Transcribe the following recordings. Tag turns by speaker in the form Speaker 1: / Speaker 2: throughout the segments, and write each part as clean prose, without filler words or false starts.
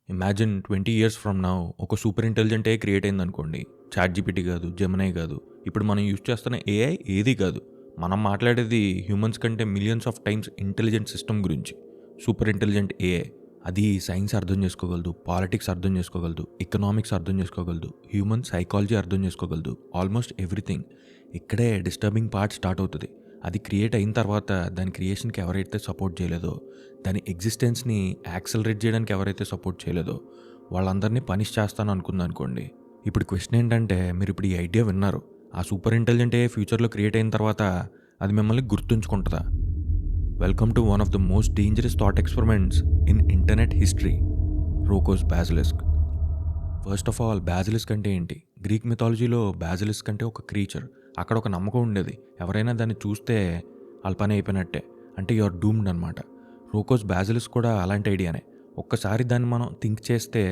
Speaker 1: Imagine 20 years from now ఒక super intelligent AI create అయిందనుకోండి. Chat GPT కాదు, Gemini కాదు, ఇప్పుడు మనం యూజ్ చేస్తున్న ఏఐ ఏది కాదు. మనం మాట్లాడేది హ్యూమన్స్ కంటే millions of times intelligent system గురించి. సూపర్ ఇంటెలిజెంట్ ఏఐ అది సైన్స్ అర్థం చేసుకోగలదు, పాలిటిక్స్ అర్థం చేసుకోగలదు, ఎకనామిక్స్ అర్థం చేసుకోగలదు, హ్యూమన్ సైకాలజీ అర్థం చేసుకోగలదు, ఆల్మోస్ట్ ఎవ్రీథింగ్. ఇక్కడే డిస్టర్బింగ్ పార్ట్ స్టార్ట్ అవుతుంది. అది క్రియేట్ అయిన తర్వాత దాని క్రియేషన్కి ఎవరైతే సపోర్ట్ చేయలేదో, దాని ఎగ్జిస్టెన్స్ని యాక్సలరేట్ చేయడానికి ఎవరైతే సపోర్ట్ చేయలేదో వాళ్ళందరినీ పనిష్ చేస్తాను అనుకుందనుకోండి. ఇప్పుడు క్వశ్చన్ ఏంటంటే, మీరు ఇప్పుడు ఈ ఐడియా విన్నారు, ఆ సూపర్ ఇంటెలిజెంట్ ఏ ఫ్యూచర్లో క్రియేట్ అయిన తర్వాత అది మిమ్మల్ని గుర్తుంచుకుంటుందా? Welcome to one of the most dangerous thought experiments in internet history, Roko's basilisk. First of all, basilisk అంటే ఏంటి? గ్రీక్ మిథాలజీలో బాసిలిస్క్ అంటే ఒక క్రీచర్. అక్కడ ఒక నమ్మకం ఉండేది, ఎవరైనా దాన్ని చూస్తే వాళ్ళ పని అయిపోయినట్టే, అంటే యువర్ డూమ్డ్ అనమాట. రోకోస్ బాసిలిస్క్ కూడా అలాంటి ఐడియానే. ఒక్కసారి దాన్ని మనం థింక్ చేస్తే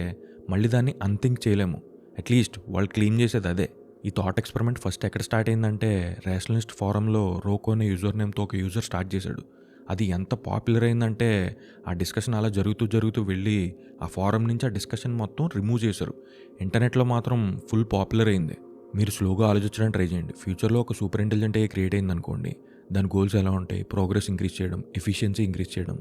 Speaker 1: మళ్ళీ దాన్ని అన్థింక్ చేయలేము. అట్లీస్ట్ వాళ్ళు క్లెయిమ్ చేసేది అదే. ఈ థాట్ ఎక్స్పెరిమెంట్ ఫస్ట్ ఎక్కడ స్టార్ట్ అయిందంటే, రేషనలిస్ట్ ఫోరంలో రోకో అనే యూజర్ నేమ్తో ఒక యూజర్ స్టార్ట్ చేశాడు. అది ఎంత పాపులర్ అయిందంటే, ఆ డిస్కషన్ అలా జరుగుతూ వెళ్ళి ఆ ఫోరం నుంచి ఆ డిస్కషన్ మొత్తం రిమూవ్ చేశారు. ఇంటర్నెట్లో మాత్రం ఫుల్ పాపులర్ అయింది. మీరు స్లోగా ఆలోచించడానికి ట్రై చేయండి. ఫ్యూచర్లో ఒక సూపర్ ఇంటెలిజెంట్ ఏ క్రియేట్ అయింది అనుకోండి, దాని గోల్స్ ఎలా ఉంటాయి? ప్రోగ్రెస్ ఇంక్రీజ్ చేయడం, ఎఫిషియన్సీ ఇంక్రీజ్ చేయడం,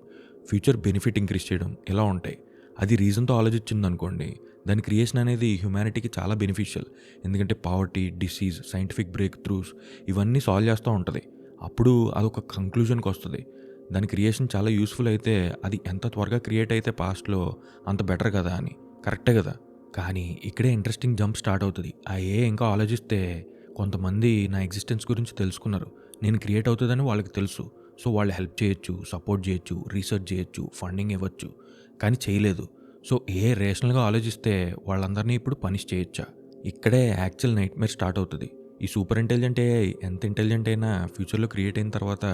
Speaker 1: ఫ్యూచర్ బెనిఫిట్ ఇంక్రీజ్ చేయడం, ఎలా ఉంటాయి? అది రీజన్తో ఆలోచించింది అనుకోండి, దాని క్రియేషన్ అనేది హ్యుమానిటీకి చాలా బెనిఫిషియల్. ఎందుకంటే poverty, disease, scientific break throughs ఇవన్నీ సాల్వ్ చేస్తూ ఉంటుంది. అప్పుడు అదొక కంక్లూజన్కి వస్తుంది, దాని క్రియేషన్ చాలా యూస్ఫుల్ అయితే అది ఎంత త్వరగా క్రియేట్ అయితే పాస్ట్లో అంత బెటర్ కదా అని. కరెక్టే కదా? కానీ ఇక్కడే ఇంట్రెస్టింగ్ జంప్ స్టార్ట్ అవుతుంది. ఆ ఇంకా ఆలోచిస్తే, కొంతమంది నా ఎగ్జిస్టెన్స్ గురించి తెలుసుకున్నారు, నేను క్రియేట్ అవుతుందని వాళ్ళకి తెలుసు. సో వాళ్ళు హెల్ప్ చేయొచ్చు, సపోర్ట్ చేయొచ్చు, రీసెర్చ్ చేయొచ్చు, ఫండింగ్ ఇవ్వచ్చు. కానీ చేయలేదు. సో రేషనల్గా ఆలోచిస్తే వాళ్ళందరినీ ఇప్పుడు పనిష్ చేయొచ్చా? ఇక్కడే యాక్చువల్ నైట్మేర్ స్టార్ట్ అవుతుంది. ఈ సూపర్ ఇంటెలిజెంట్ ఏఐ ఎంత ఇంటెలిజెంట్ అయినా ఫ్యూచర్లో క్రియేట్ అయిన తర్వాత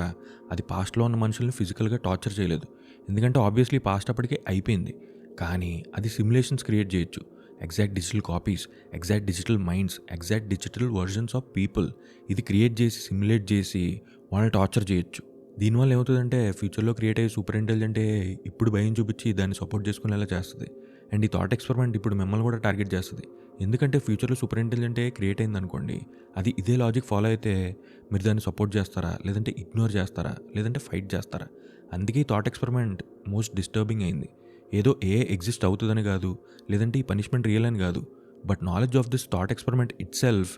Speaker 1: అది పాస్ట్లో ఉన్న మనుషుల్ని ఫిజికల్గా టార్చర్ చేయలేదు. ఎందుకంటే ఆబ్వియస్లీ పాస్ట్ అప్పటికే అయిపోయింది. కానీ అది సిమ్యులేషన్స్ క్రియేట్ చేయొచ్చు. Exact digital copies, exact digital minds, exact digital versions of people ఇది క్రియేట్ చేసి, సిమ్యులేట్ చేసి వాళ్ళని టార్చర్ చేయొచ్చు. దీనివల్ల ఏమవుతుందంటే, ఫ్యూచర్లో క్రియేట్ అయ్యే సూపర్ ఇంటెలిజెంట్ ఇప్పుడు భయం చూపించి దాన్ని సపోర్ట్ చేసుకునేలా చేస్తుంది. అండ్ ఈ థాట్ ఎక్స్పెరిమెంట్ ఇప్పుడు మిమ్మల్ని కూడా టార్గెట్ చేస్తుంది. ఎందుకంటే ఫ్యూచర్లో సూపర్ ఇంటెలిజెంట్ క్రియేట్ అయింది అనుకోండి, అది ఇదే లాజిక్ ఫాలో అయితే మీరు దాన్ని సపోర్ట్ చేస్తారా, లేదంటే ఇగ్నోర్ చేస్తారా, లేదంటే ఫైట్ చేస్తారా? అందుకే ఈ థాట్ ఎక్స్పెరిమెంట్ మోస్ట్ డిస్టర్బింగ్ అయింది. ఏదో ఎగ్జిస్ట్ అవుతుందని కాదు, లేదంటే ఈ పనిష్మెంట్ రియల్ అని కాదు, but knowledge of this thought experiment it self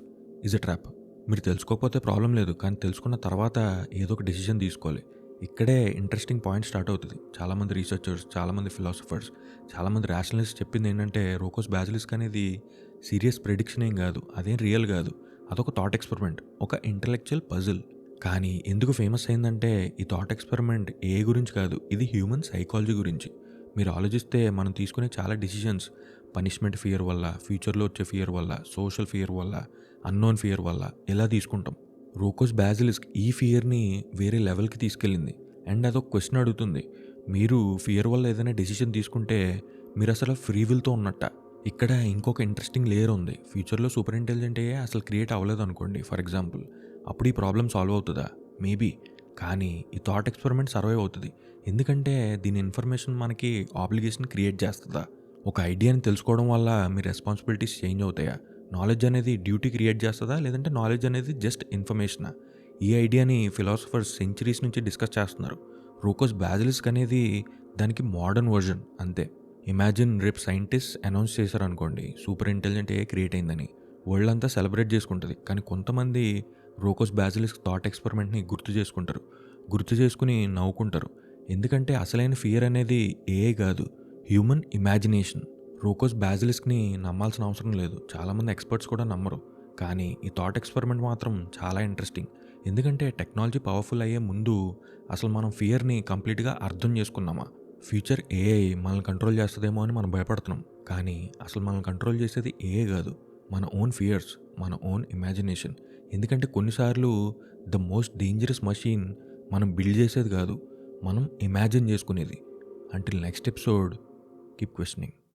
Speaker 1: is a trap. మీరు తెలుసుకోకపోతే ప్రాబ్లం లేదు, కానీ తెలుసుకున్న తర్వాత ఏదో ఒక డెసిషన్ తీసుకోవాలి. ఇక్కడే ఇంట్రెస్టింగ్ పాయింట్ స్టార్ట్ అవుతుంది. చాలామంది రీసెర్చర్స్, చాలామంది ఫిలాసఫర్స్, చాలామంది ర్యాషనలిస్ట్ చెప్పింది ఏంటంటే, రోకోస్ బాసిలిస్క్ అనేది సీరియస్ ప్రెడిక్షన్ ఏం కాదు, అదేం రియల్ కాదు, అదొక థాట్ ఎక్స్పెరిమెంట్, ఒక ఇంటలెక్చువల్ పజిల్. కానీ ఎందుకు ఫేమస్ అయిందంటే, ఈ థాట్ ఎక్స్పెరిమెంట్ ఏ గురించి కాదు, ఇది హ్యూమన్ సైకాలజీ గురించి. మీరు ఆలోచిస్తే మనం తీసుకునే చాలా డిసిషన్స్ పనిష్మెంట్ ఫియర్ వల్ల, ఫ్యూచర్లో వచ్చే ఫియర్ వల్ల, సోషల్ ఫియర్ వల్ల, అన్నోన్ ఫియర్ వల్ల ఎలా తీసుకుంటాం. రోకోస్ బాసిలిస్క్ ఈ ఫియర్ని వేరే లెవెల్కి తీసుకెళ్ళింది. అండ్ అదొక క్వశ్చన్ అడుగుతుంది, మీరు ఫియర్ వల్ల ఏదైనా డెసిషన్ తీసుకుంటే మీరు అసలు ఫ్రీ విల్తో ఉన్నట్ట? ఇక్కడ ఇంకొక ఇంట్రెస్టింగ్ లేయర్ ఉంది. ఫ్యూచర్లో సూపర్ ఇంటెలిజెంట్ అసలు క్రియేట్ అవ్వలేదు అనుకోండి, ఫర్ ఎగ్జాంపుల్, అప్పుడు ఈ ప్రాబ్లం సాల్వ్ అవుతుందా? మేబీ. కానీ ఈ థాట్ ఎక్స్పెరిమెంట్ సర్వైవ్ అవుతుంది. ఎందుకంటే దీని ఇన్ఫర్మేషన్ మనకి ఆబ్లిగేషన్ క్రియేట్ చేస్తుందా? ఒక ఐడియాని తెలుసుకోవడం వల్ల మీ రెస్పాన్సిబిలిటీస్ చేంజ్ అవుతాయా? నాలెడ్జ్ అనేది డ్యూటీ క్రియేట్ చేస్తుందా, లేదంటే నాలెడ్జ్ అనేది జస్ట్ ఇన్ఫర్మేషనా? ఈ ఐడియాని ఫిలాసఫర్స్ సెంచరీస్ నుంచి డిస్కస్ చేస్తున్నారు. రోకోస్ బాసిలిస్క్ అనేది దానికి మోడర్న్ వర్జన్ అంతే. ఇమాజిన్ రేపు సైంటిస్ట్ అనౌన్స్ చేశారు అనుకోండి, సూపర్ ఇంటెలిజెంట్ క్రియేట్ అయిందని, వరల్డ్ అంతా సెలబ్రేట్ చేసుకుంటుంది. కానీ కొంతమంది రోకోస్ బాసిలిస్క్ థాట్ ఎక్స్పెరిమెంట్ని గుర్తు చేసుకుని నవ్వుకుంటారు. ఎందుకంటే అసలైన ఫియర్ అనేది కాదు, హ్యూమన్ ఇమాజినేషన్. రోకోస్ బాసిలిస్క్ని నమ్మాల్సిన అవసరం లేదు, చాలామంది ఎక్స్పర్ట్స్ కూడా నమ్మరు. కానీ ఈ థాట్ ఎక్స్పెరిమెంట్ మాత్రం చాలా ఇంట్రెస్టింగ్. ఎందుకంటే టెక్నాలజీ పవర్ఫుల్ అయ్యే ముందు అసలు మనం ఫియర్ని కంప్లీట్గా అర్థం చేసుకున్నామా? ఫ్యూచర్ మనల్ని కంట్రోల్ చేస్తుందేమో అని మనం భయపడుతున్నాం. కానీ అసలు మనల్ని కంట్రోల్ చేసేది కాదు, మన ఓన్ ఫియర్స్, మన ఓన్ ఇమాజినేషన్. ఎందుకంటే కొన్నిసార్లు ద మోస్ట్ డేంజరస్ మషీన్ మనం బిల్డ్ చేసేది కాదు, మనం ఇమాజిన్ చేసుకునేది. Until next episode, keep questioning.